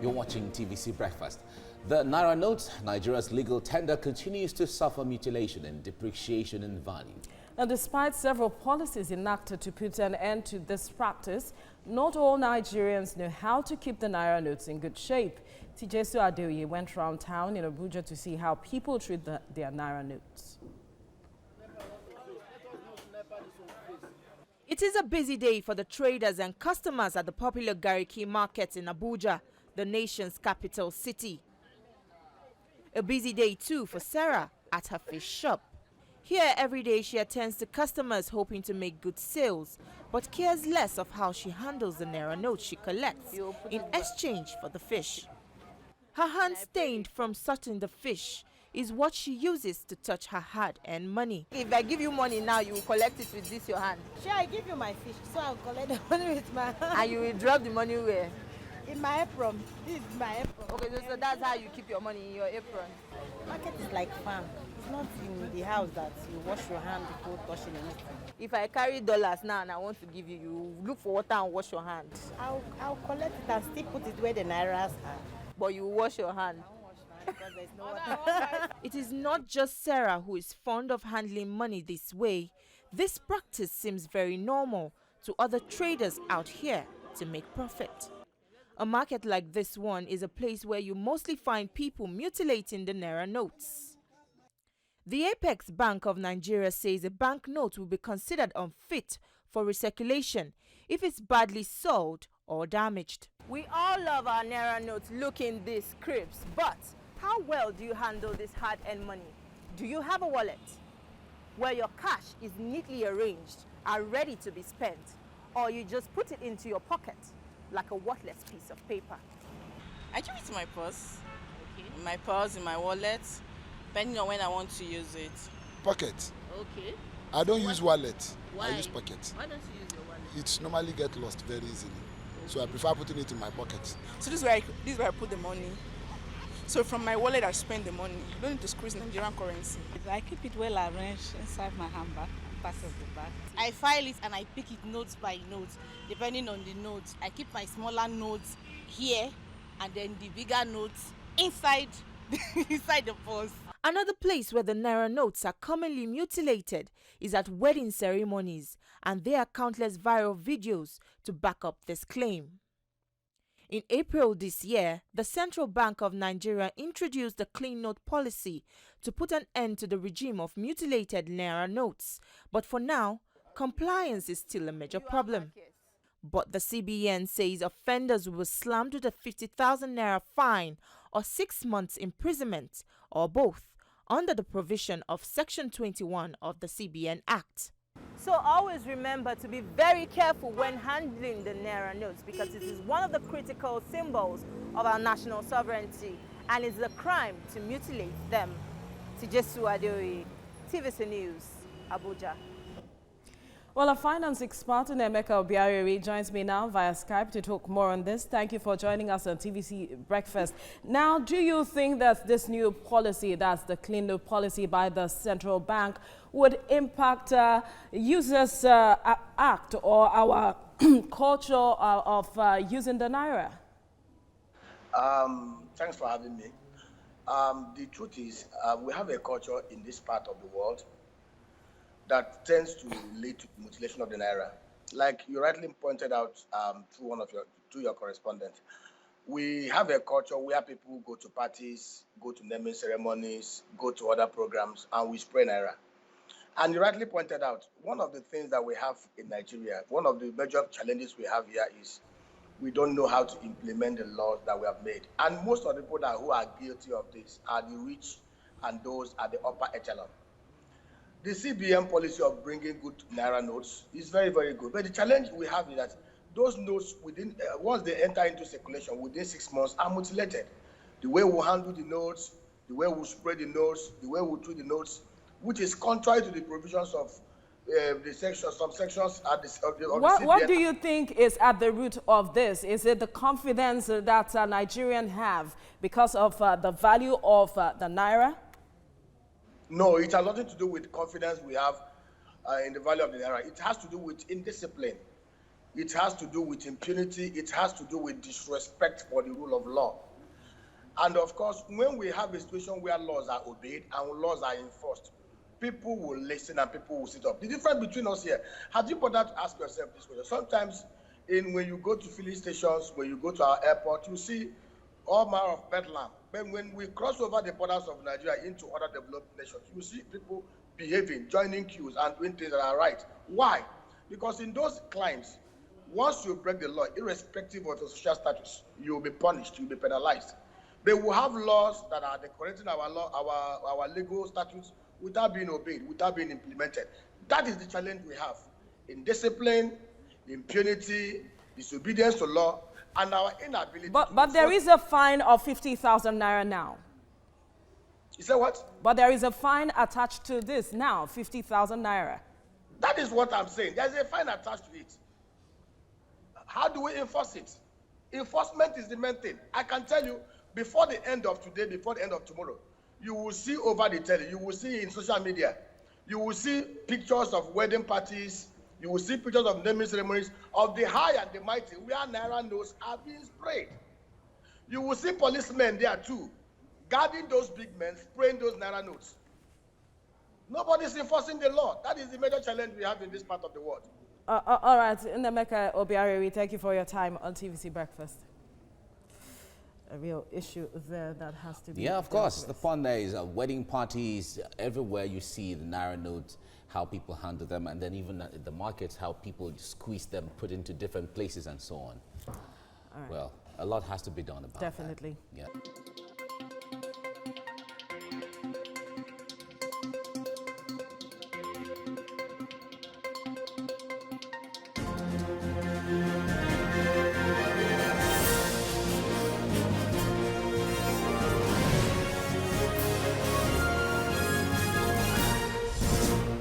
You're watching TVC Breakfast. The Naira note, Nigeria's legal tender, continues to suffer mutilation and depreciation in value. And despite several policies enacted to put an end to this practice, not all Nigerians know how to keep the Naira notes in good shape. Tijesu Adeoye went around town in Abuja to see how people treat their Naira notes. It is a busy day for the traders and customers at the popular Gariki market in Abuja, the nation's capital city. A busy day too for Sarah at her fish shop. Here every day she attends to customers hoping to make good sales, but cares less of how she handles the Naira notes she collects in exchange for the fish. Her hand stained from sorting the fish is what she uses to touch her hard-earned money. If I give you money now, you will collect it with this your hand. Sure, I give you my fish, so I'll collect the money with my hand. And you will drop the money where? In my apron. This is my apron. Okay, so that's how you keep your money, in your apron. Market is like farm. It's not in the house that you wash your hand before touching anything. If I carry dollars now and I want to give you, you look for water and wash your hand. I'll collect it and still put it where the Nairas are. But you wash your hand. I don't wash my hand because there's no water. It is not just Sarah who is fond of handling money this way. This practice seems very normal to other traders out here to make profit. A market like this one is a place where you mostly find people mutilating the Naira notes. The Apex Bank of Nigeria says a banknote will be considered unfit for recirculation if it's badly sold or damaged. We all love our Naira notes looking these crisp, but how well do you handle this hard-earned money? Do you have a wallet where your cash is neatly arranged and ready to be spent, or you just put it into your pocket like a worthless piece of paper? I keep it in my purse. Okay. In my purse, in my wallet, depending on when I want to use it. Pocket. Okay. I don't use wallet. Why? I use pocket. Why don't you use your wallet? It normally gets lost very easily. Okay. So I prefer putting it in my pocket. So this is where I put the money. So from my wallet, I spend the money. You don't need to squeeze Nigerian currency. I keep it well arranged inside my handbag, passes the bag. I file it and I pick it notes by notes, depending on the notes. I keep my smaller notes here and then the bigger notes inside, inside the purse. Another place where the Naira notes are commonly mutilated is at wedding ceremonies, and there are countless viral videos to back up this claim. In April this year, the Central Bank of Nigeria introduced the clean note policy to put an end to the regime of mutilated Naira notes. But for now, compliance is still a major problem. But the CBN says offenders will be slammed with a 50,000 Naira fine or 6 months imprisonment, or both, under the provision of Section 21 of the CBN Act. So always remember to be very careful when handling the Naira notes, because it is one of the critical symbols of our national sovereignty, and it's a crime to mutilate them. Tijesu Adeoye, TVC News, Abuja. Well, a finance expert in Emeka Obiariri joins me now via Skype to talk more on this. Thank you for joining us on TVC Breakfast. Now, do you think that this new policy, that's the clean note policy by the central bank, would impact users' act or our culture of using the Naira? Thanks for having me. The truth is, we have a culture in this part of the world that tends to lead to mutilation of the Naira. Like you rightly pointed out through your correspondent, we have a culture where people go to parties, go to naming ceremonies, go to other programs, and we spray Naira. And you rightly pointed out, one of the things that we have in Nigeria, one of the major challenges we have here is we don't know how to implement the laws that we have made. And most of the people who are guilty of this are the rich and those at the upper echelon. The CBN policy of bringing good Naira notes is very, very good. But the challenge we have is that those notes, once they enter into circulation within 6 months, are mutilated. The way we handle the notes, the way we spread the notes, the way we treat the notes, which is contrary to the provisions of some sections of the CBN. What do you think is at the root of this? Is it the confidence that Nigerians have because of the value of the Naira? No, it has nothing to do with confidence we have in the value of the Naira. It has to do with indiscipline. It has to do with impunity. It has to do with disrespect for the rule of law. And of course, when we have a situation where laws are obeyed and laws are enforced, people will listen and people will sit up. The difference between us here, have you bothered to ask yourself this question? Sometimes when you go to filling stations, when you go to our airport, you see all manner of bedlam. But when we cross over the borders of Nigeria into other developed nations, you see people behaving, joining queues and doing things that are right. Why? Because in those climes, once you break the law, irrespective of your social status, you will be punished, you will be penalized. But we have laws that are decorating our law, our legal statutes without being obeyed, without being implemented. That is the challenge we have in discipline, impunity, disobedience to law, and our inability. But there is a fine of 50,000 naira now. You say what? But there is a fine attached to this now, 50,000 naira. That is what I'm saying. There's a fine attached to it. How do we enforce it? Enforcement is the main thing. I can tell you, before the end of today, before the end of tomorrow, you will see over the telly, you will see in social media, you will see pictures of wedding parties, you will see pictures of naming ceremonies of the high and the mighty, where Naira notes are being sprayed. You will see policemen there too, guarding those big men, spraying those Naira notes. Nobody's enforcing the law. That is the major challenge we have in this part of the world. All right, Nnemeka Obiareri, thank you for your time on TVC Breakfast. A real issue there that has to be. Yeah, of course. The fun there is wedding parties. Everywhere you see the Naira notes, how people handle them, and then even at the markets, how people squeeze them, put into different places, and so on. All right. Well, a lot has to be done about that. Definitely. Yeah.